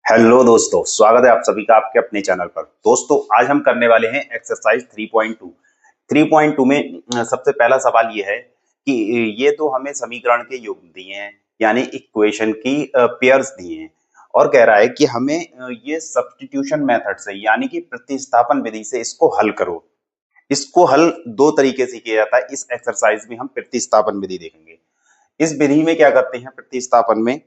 Hello दोस्तों, स्वागत है आप सभी का आपके अपने चैनल पर। दोस्तों, आज हम करने वाले हैं एक्सरसाइज 3.2। 3.2 में सबसे पहला सवाल ये है कि ये तो हमें समीकरण के योग दिए हैं, यानी इक्वेशन की पेयर्स दिए हैं, और कह रहा है कि हमें ये सब्स्टिट्यूशन मेथड से यानी कि प्रतिस्थापन विधि से इसको हल करो। इसको हल दो तरीके से किया जाता है। इस एक्सरसाइज में हम प्रतिस्थापन विधि देखेंगे। इस विधि में क्या करते हैं, प्रतिस्थापन में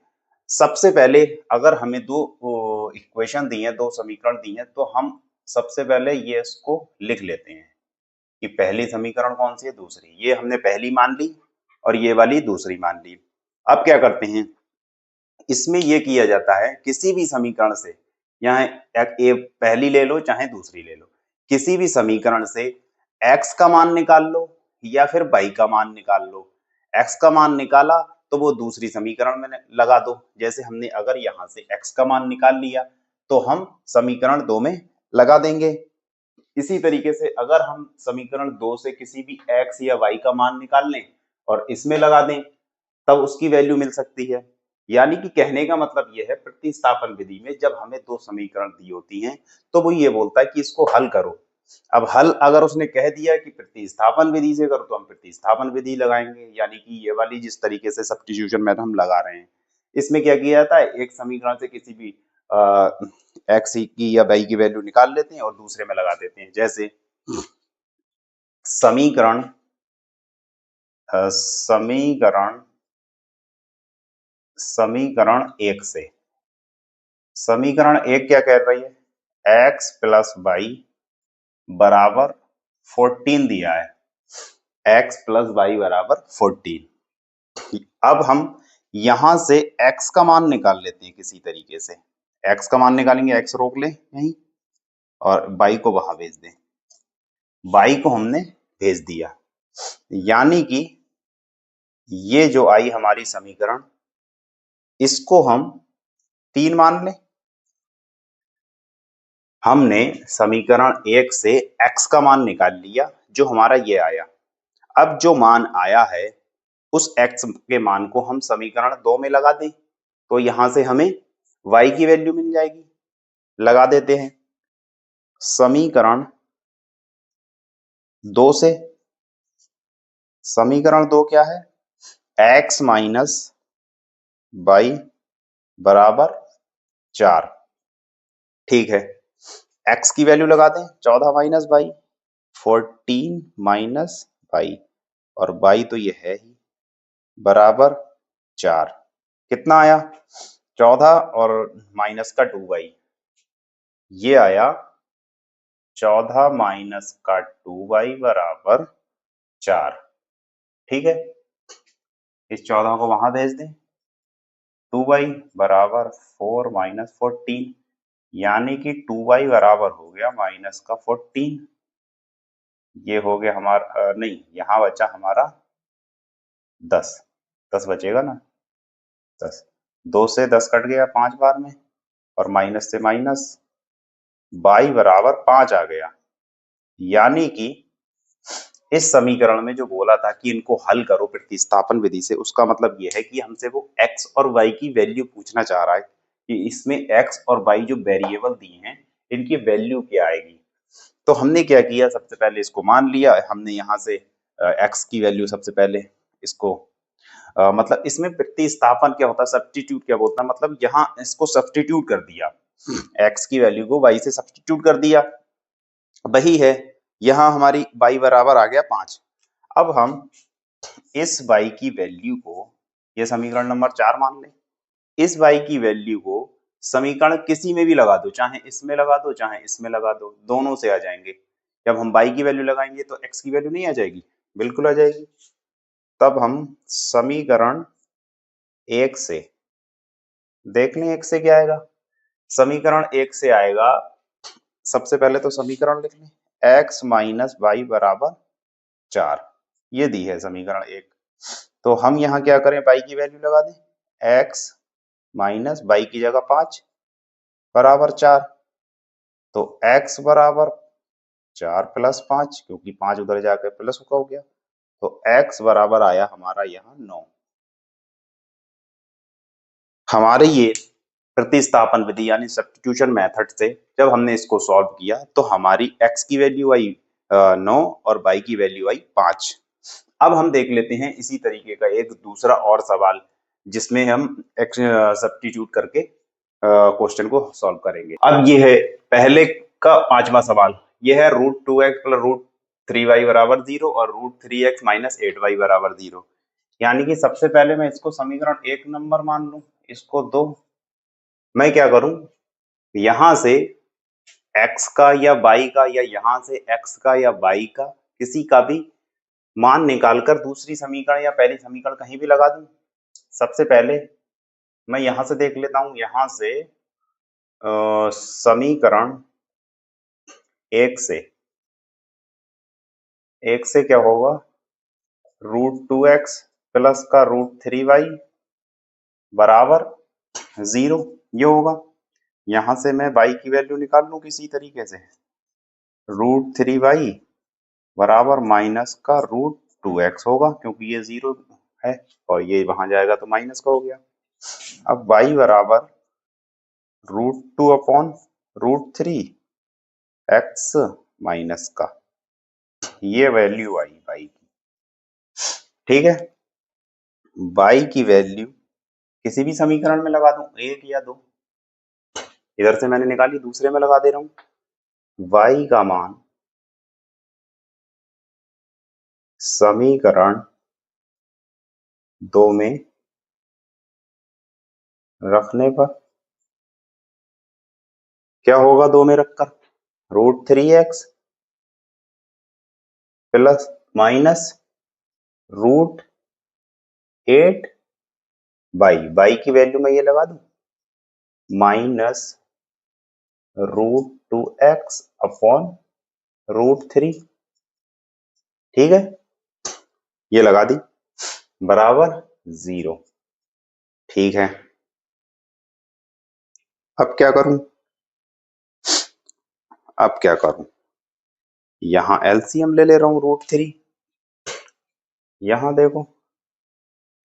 सबसे पहले अगर हमें दो इक्वेशन दी है, दो समीकरण दी है, तो हम सबसे पहले ये इसको लिख लेते हैं कि पहली समीकरण कौन सी है, दूसरी। ये हमने पहली मान ली और ये वाली दूसरी मान ली। अब क्या करते हैं, इसमें ये किया जाता है किसी भी समीकरण से, यहाँ पहली ले लो चाहे दूसरी ले लो, किसी भी समीकरण से x का मान निकाल लो या फिर y का मान निकाल लो। x का मान निकाला तो वो दूसरी समीकरण में लगा दो। जैसे हमने अगर यहाँ से x का मान निकाल लिया तो हम समीकरण 2 में लगा देंगे। इसी तरीके से अगर हम समीकरण 2 से किसी भी x या y का मान निकाल लें और इसमें लगा दें, तब उसकी वैल्यू मिल सकती है। यानी कि कहने का मतलब यह है, प्रतिस्थापन विधि में जब हमें दो समीकरण दी होती हैं तो वो ये बोलता है कि इसको हल करो। अब हल अगर उसने कह दिया कि प्रतिस्थापन विधि से करो तो हम प्रतिस्थापन विधि लगाएंगे, यानी कि ये वाली जिस तरीके से सब्स्टिट्यूशन मेथड हम लगा रहे हैं। इसमें क्या किया जाता है, एक समीकरण से किसी भी एक्स की या वाई की वैल्यू निकाल लेते हैं और दूसरे में लगा देते हैं। जैसे समीकरण समीकरण समीकरण एक से, समीकरण एक क्या कह रही है, x प्लस वाई बराबर 14 दिया है। x प्लस वाई बराबर 14। अब हम यहां से x का मान निकाल लेते हैं किसी तरीके से। x का मान निकालेंगे, x रोक लें यहीं और y को वहां भेज दें। y को हमने भेज दिया, यानी कि ये जो आई हमारी समीकरण, इसको हम 3 मान लें। हमने समीकरण एक से x का मान निकाल लिया, जो हमारा ये आया। अब जो मान आया है उस x के मान को हम समीकरण 2 में लगा दें तो यहां से हमें y की वैल्यू मिल जाएगी। लगा देते हैं समीकरण 2 से। समीकरण 2 क्या है, x माइनस वाई बराबर 4। ठीक है, x की वैल्यू लगा दें, 14 माइनस वाई 14 माइनस वाई, और y तो ये है ही, बराबर 4। कितना आया, 14 और माइनस का 2y, ये आया 14 माइनस का 2y बराबर 4। ठीक है, इस 14 को वहां भेज दें। 2y बराबर 4 माइनस 14, यानी कि 2y बराबर हो गया माइनस का 14। ये हो गया हमारा, नहीं, यहाँ बचा हमारा 10। 10 बचेगा ना, 10। 2 से 10 कट गया 5 बार में, और माइनस से माइनस, y बराबर 5 आ गया। यानी कि इस समीकरण में जो बोला था कि इनको हल करो प्रतिस्थापन विधि से, उसका मतलब ये है कि हमसे वो x और y की वैल्यू पूछना चाह रहा है कि इसमें x और y जो वेरिएबल दिए हैं इनकी वैल्यू क्या आएगी। तो हमने क्या किया, सबसे पहले इसको मान लिया हमने। यहाँ से x की वैल्यू सबसे पहले इसको मतलब इसमें प्रतिस्थापन क्या होता है, सब्स्टिट्यूट क्या बोलता है, मतलब यहाँ इसको सब्स्टिट्यूट कर दिया, x की वैल्यू को y से सब्स्टिट्यूट कर दिया। वही है, यहाँ हमारी y बराबर आ गया 5। अब हम इस y की वैल्यू को, ये समीकरण नंबर 4 मान लें, इस y की वैल्यू को समीकरण किसी में भी लगा दो, चाहे इसमें लगा दो चाहे इसमें लगा दो, दोनों से आ जाएंगे। जब हम y की वैल्यू लगाएंगे तो x की वैल्यू नहीं आ जाएगी, बिल्कुल आ जाएगी। तब हम समीकरण एक से देख लें, एक से क्या आएगा, समीकरण एक से आएगा, सबसे पहले तो समीकरण लिख लें, x माइनस वाई बराबर 4। ये दी है समीकरण एक। तो हम यहाँ क्या करें, y की वैल्यू लगा दें, x माइनस वाई की जगह 5 बराबर 4। तो x बराबर 4 प्लस 5, क्योंकि 5 उधर जाकर प्लस हो गया, तो x बराबर आया हमारा यहाँ 9। हमारे ये प्रतिस्थापन विधि यानी सब्स्टिट्यूशन मेथड से जब हमने इसको सॉल्व किया तो हमारी x की वैल्यू आई 9 और y की वैल्यू आई 5। अब हम देख लेते हैं इसी तरीके का एक दूसरा और सवाल जिसमें हम सब्स्टिट्यूट करके क्वेश्चन को सॉल्व करेंगे। अब ये है पहले का 5वां सवाल, यह है √2x प्लस √3y बराबर 0 और √3x माइनस 8y बराबर 0। यानी कि सबसे पहले मैं इसको समीकरण 1 नंबर मान लूं, इसको 2। मैं क्या करूं, यहां से x का या y का या यहां से x का या y का किसी का भी मान निकालकर दूसरी समीकरण या पहली समीकरण कहीं भी लगा दूं। सबसे पहले मैं यहां से देख लेता हूं, यहां से समीकरण 1 से क्या होगा, √2x प्लस का √3y बराबर 0 ये होगा। यहां से मैं y की वैल्यू निकाल लूं किसी तरीके से, √3y बराबर माइनस का √2x होगा क्योंकि ये 0 है और ये वहां जाएगा तो माइनस का हो गया। अब y बराबर √2 अपॉन √3x माइनस का, ये वैल्यू आई y की। ठीक है, y की वैल्यू किसी भी समीकरण में लगा दूं, 1 या 2, इधर से मैंने निकाली दूसरे में लगा दे रहा हूं। y का मान समीकरण 2 में रखने पर क्या होगा, 2 में रखकर √3x प्लस माइनस √8y की वैल्यू मैं ये लगा दूं माइनस √2x अपॉन √3। ठीक है, ये लगा दी बराबर 0। ठीक है, अब क्या करूं, यहां एलसीएम ले ले रहा हूं √3। यहां देखो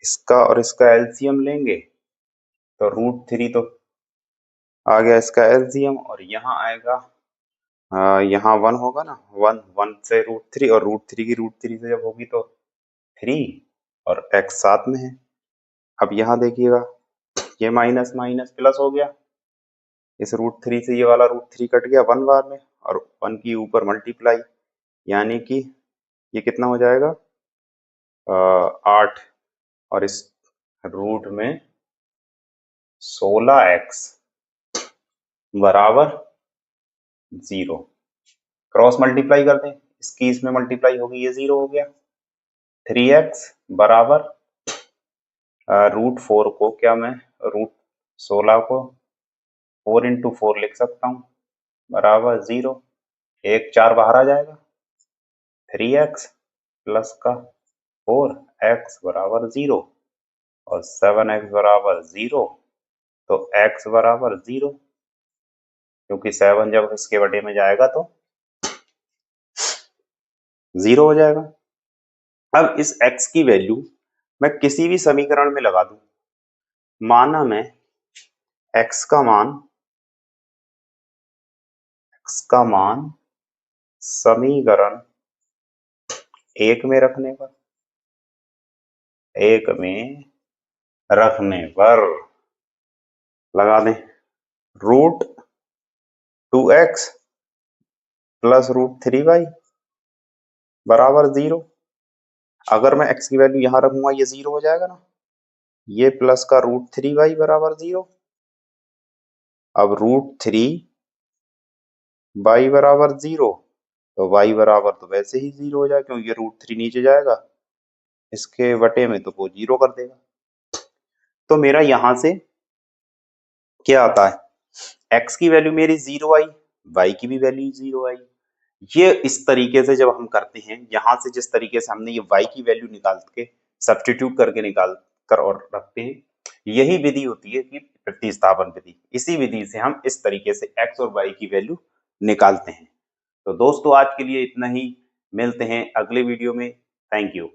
इसका और इसका एलसीएम लेंगे तो √3 तो आ गया इसका एलसीएम और यहाँ आएगा यहाँ 1 होगा ना, 1 से √3 और √3 की √3 से जब होगी तो 3 और x साथ में है। अब यहाँ देखिएगा ये माइनस माइनस प्लस हो गया, इस √3 से ये वाला √3 कट गया 1 बार में और 1 की ऊपर मल्टीप्लाई, यानी कि ये कितना हो जाएगा 8 और इस रूट में 16x बराबर 0। क्रॉस मल्टीप्लाई कर दें, इसकी इसमें मल्टीप्लाई होगी, ये 0 हो गया। 3x बराबर √4 को क्या मैं √16 को 4 इंटू 4 लिख सकता हूँ बराबर 0। 1 4 बाहर आ जाएगा, 3x प्लस का 4x बराबर 0 और 7x बराबर 0, तो x बराबर 0 क्योंकि 7 जब इसके बटे में जाएगा तो 0 हो जाएगा। अब इस x की वैल्यू मैं किसी भी समीकरण में लगा दूं, माना मैं x का मान समीकरण 1 में रखने पर लगा दें √2x प्लस √3y बराबर 0। अगर मैं x की वैल्यू यहां रखूंगा ये 0 हो जाएगा ना, ये प्लस का √3y बराबर 0। अब √3y बराबर 0 तो y बराबर तो वैसे ही 0 हो जाएगा क्योंकि ये √3 नीचे जाएगा, इसके बटे में तो वो 0 कर देगा। तो मेरा यहां से क्या आता है, x की वैल्यू मेरी 0 आई, y की भी वैल्यू 0 आई। ये इस तरीके से जब हम करते हैं, यहां से जिस तरीके से हमने ये y की वैल्यू निकाल के सब्स्टिट्यूट करके निकाल कर और रखते हैं, यही विधि होती है कि प्रतिस्थापन विधि। इसी विधि से हम इस तरीके से x और y की वैल्यू निकालते हैं। तो दोस्तों आज के लिए इतना ही, मिलते हैं अगले वीडियो में। Thank you.